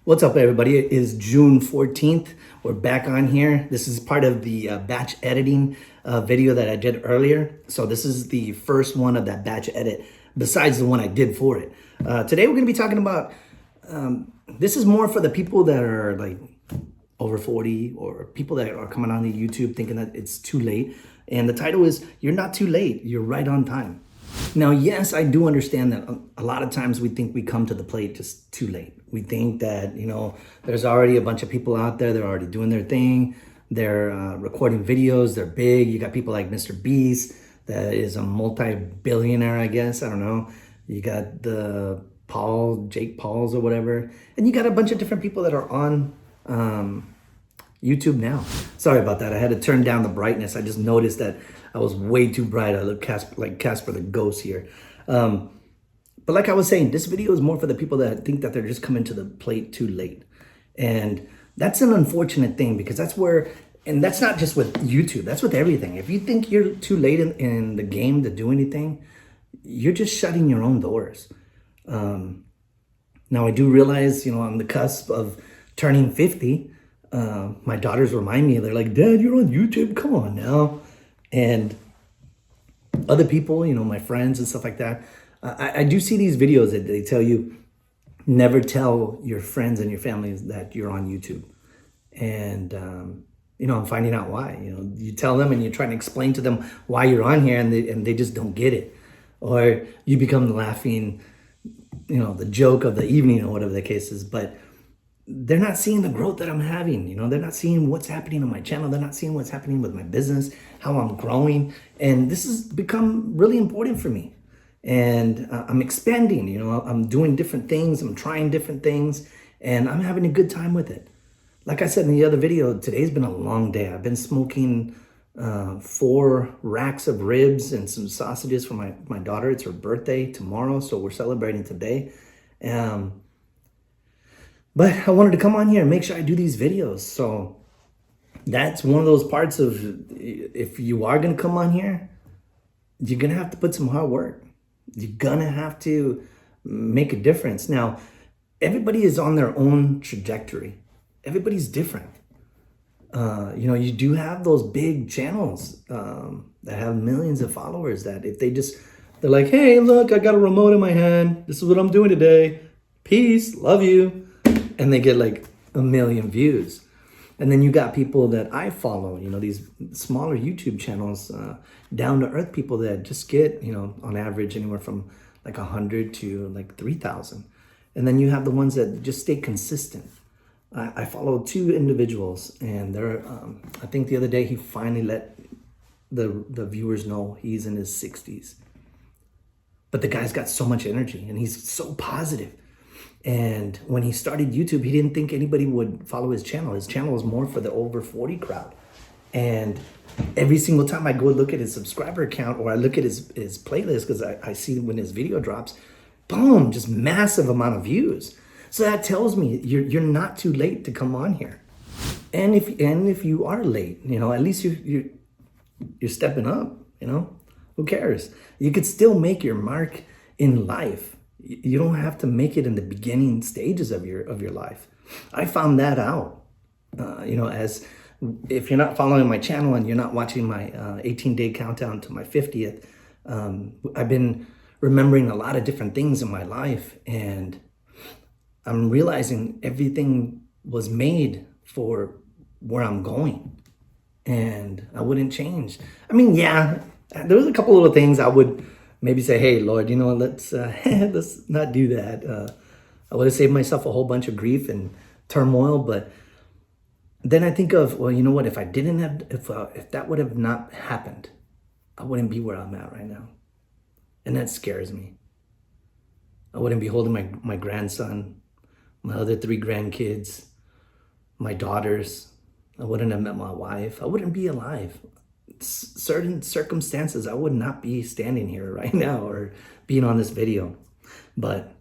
What's up, everybody? It is June 14th. We're back on here. This is part of the batch editing video that I did earlier. So this is the first one of that batch edit besides the one I did for it. Today we're going to be talking about, this is more for the people that are like over 40 or people that are coming on the YouTube thinking that it's too late. And the title is, You're Not Too Late, You're Right on Time. Now, yes, I do understand that a lot of times we think we come to the plate just too late. We think that, there's already a bunch of people out there. They're already doing their thing. They're recording videos. They're big. You got people like Mr. Beast that is a multi-billionaire, I guess. I don't know. You got the Jake Pauls or whatever. And you got a bunch of different people that are on YouTube now. Sorry about that. I had to turn down the brightness. I just noticed that I was way too bright. I look like Casper the Ghost here. But like I was saying, this video is more for the people that think that they're just coming to the plate too late. And that's an unfortunate thing because that's where, and that's not just with YouTube, that's with everything. If you think you're too late in the game to do anything, you're just shutting your own doors. Now I do realize, on the cusp of turning 50, my daughters remind me, they're like, Dad, you're on YouTube, come on now. And other people, my friends and stuff like that, I do see these videos that they tell you, never tell your friends and your families that you're on YouTube. And, I'm finding out why. You tell them and you're trying to explain to them why you're on here and they just don't get it. Or you become the laughing, the joke of the evening or whatever the case is. But they're not seeing the growth that I'm having. They're not seeing what's happening on my channel. They're not seeing what's happening with my business, how I'm growing. And this has become really important for me. And I'm expanding, I'm doing different things. I'm trying different things and I'm having a good time with it. Like I said in the other video, today's been a long day. I've been smoking 4 racks of ribs and some sausages for my daughter. It's her birthday tomorrow, so we're celebrating today. But I wanted to come on here and make sure I do these videos. So that's one of those parts of, if you are going to come on here, you're going to have to put some hard work. You're going to have to make a difference. Now, everybody is on their own trajectory. Everybody's different. You do have those big channels that have millions of followers that if they're like, hey, look, I got a remote in my hand. This is what I'm doing today. Peace, love you. And they get like 1 million views. And then you got people that I follow, these smaller YouTube channels, down to earth people that just get, on average anywhere from like 100 to like 3,000. And then you have the ones that just stay consistent. I follow 2 individuals and they're, I think the other day he finally let the viewers know he's in his 60s. But the guy's got so much energy and he's so positive. And when he started YouTube, he didn't think anybody would follow his channel. His channel was more for the over 40 crowd. And every single time I go look at his subscriber count or I look at his playlist, because I see when his video drops, boom, just massive amount of views. So that tells me you're not too late to come on here. And if you are late, at least you're stepping up, who cares? You could still make your mark in life. You don't have to make it in the beginning stages of your life. I found that out, as if you're not following my channel and you're not watching my 18-day countdown to my 50th, I've been remembering a lot of different things in my life and I'm realizing everything was made for where I'm going and I wouldn't change. I mean, yeah, there was a couple little things I would maybe say, hey, Lord, let's not do that. I would have saved myself a whole bunch of grief and turmoil. But then I think of, well, you know what? If if that would have not happened, I wouldn't be where I'm at right now. And that scares me. I wouldn't be holding my grandson, my other 3 grandkids, my daughters. I wouldn't have met my wife. I wouldn't be alive. Certain circumstances, I would not be standing here right now or being on this video. But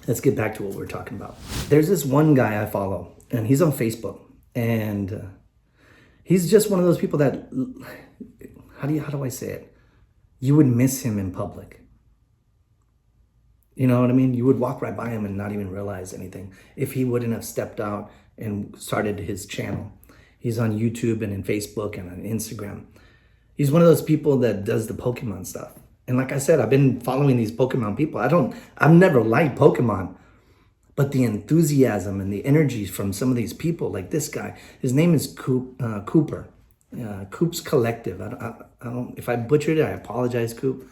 let's get back to what we're talking about. There's this one guy I follow and he's on Facebook and he's just one of those people that, how do I say it? You would miss him in public. You know what I mean? You would walk right by him and not even realize anything if he wouldn't have stepped out and started his channel. He's on YouTube and in Facebook and on Instagram. He's one of those people that does the Pokemon stuff. And like I said, I've been following these Pokemon people. I've never liked Pokemon, but the enthusiasm and the energy from some of these people, like this guy, his name is Cooper, Coop's Collective. I don't, if I butchered it, I apologize, Coop.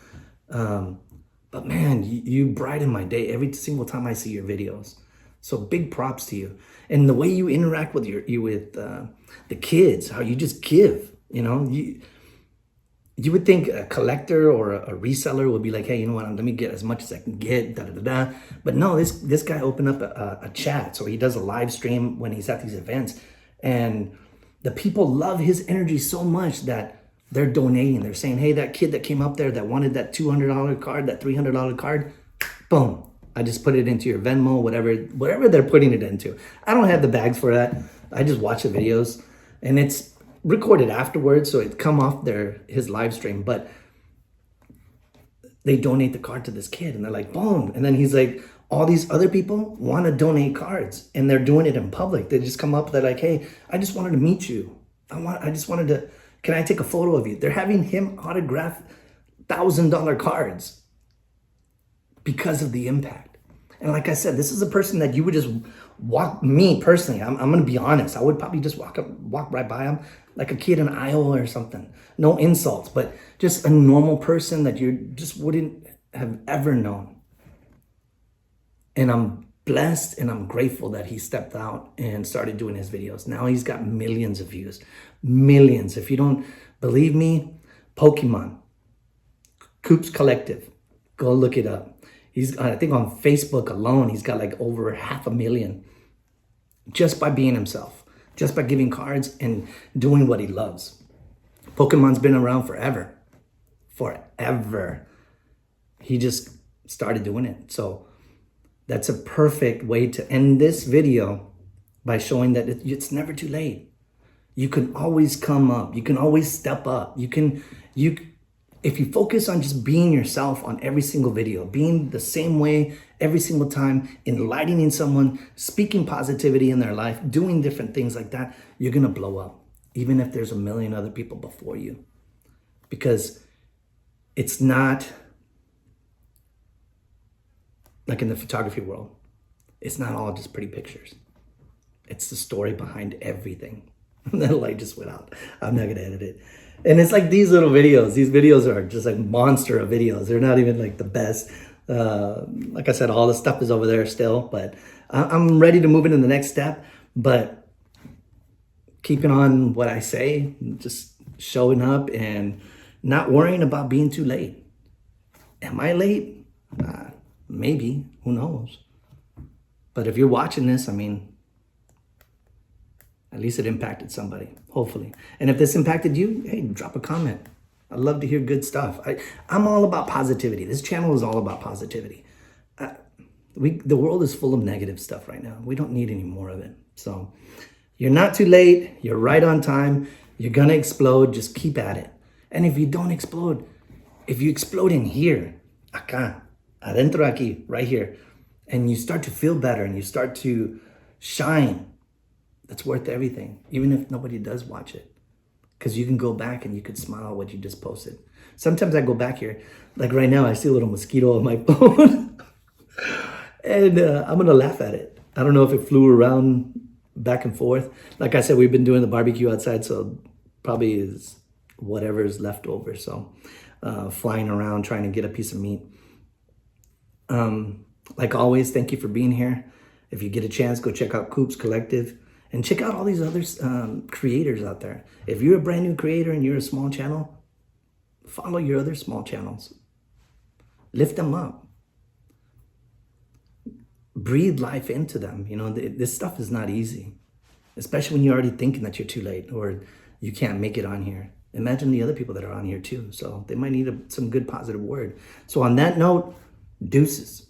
But man, you brighten my day every single time I see your videos. So big props to you. And the way you interact with the kids, how you just give, you know, you would think a collector or a reseller would be like, hey, you know what, let me get as much as I can get, da da da da. But no, this guy opened up a chat. So he does a live stream when he's at these events. And the people love his energy so much that they're donating. They're saying, hey, that kid that came up there that wanted that $200 card, that $300 card, boom, I just put it into your Venmo, whatever they're putting it into. I don't have the bags for that. I just watch the videos, and it's recorded afterwards, so it come off his live stream. But they donate the card to this kid, and they're like, boom. And then he's like, all these other people want to donate cards, and they're doing it in public. They just come up, they're like, hey, I just wanted to meet you. I just wanted to, can I take a photo of you? They're having him autograph $1,000 cards because of the impact. And like I said, this is a person that you would just walk, me personally, I'm going to be honest. I would probably just walk right by him like a kid in Iowa or something. No insults, but just a normal person that you just wouldn't have ever known. And I'm blessed and I'm grateful that he stepped out and started doing his videos. Now he's got millions of views, millions. If you don't believe me, Pokemon, Coop's Collective, go look it up. He's, I think on Facebook alone, he's got like over 500,000 just by being himself, just by giving cards and doing what he loves. Pokemon's been around forever. He just started doing it. So that's a perfect way to end this video by showing that it's never too late. You can always come up. You can always step up. If you focus on just being yourself on every single video, being the same way every single time, enlightening someone, speaking positivity in their life, doing different things like that, you're going to blow up, even if there's a million other people before you. Because it's not like in the photography world. It's not all just pretty pictures. It's the story behind everything. And that light just went out. I'm not going to edit it. And it's like these little videos. These videos are just like monster of videos. They're not even like the best. Like I said, all the stuff is over there still. But I'm ready to move into the next step. But keeping on what I say, just showing up and not worrying about being too late. Am I late? Maybe. Who knows? But if you're watching this, I mean, at least it impacted somebody, hopefully. And if this impacted you, hey, drop a comment. I'd love to hear good stuff. I'm all about positivity. This channel is all about positivity. The world is full of negative stuff right now. We don't need any more of it. So you're not too late. You're right on time. You're going to explode. Just keep at it. And if you don't explode, if you explode in here, acá, adentro aquí, right here, and you start to feel better and you start to shine, that's worth everything, even if nobody does watch it. Because you can go back and you could smile what you just posted. Sometimes I go back here, like right now, I see a little mosquito on my phone. And I'm going to laugh at it. I don't know if it flew around back and forth. Like I said, we've been doing the barbecue outside, so probably is whatever is left over. So flying around trying to get a piece of meat. Like always, thank you for being here. If you get a chance, go check out Coop's Collective. And check out all these other creators out there. If you're a brand new creator and you're a small channel, follow your other small channels. Lift them up. Breathe life into them. You know, this stuff is not easy. Especially when you're already thinking that you're too late or you can't make it on here. Imagine the other people that are on here too. So they might need some good positive word. So on that note, deuces.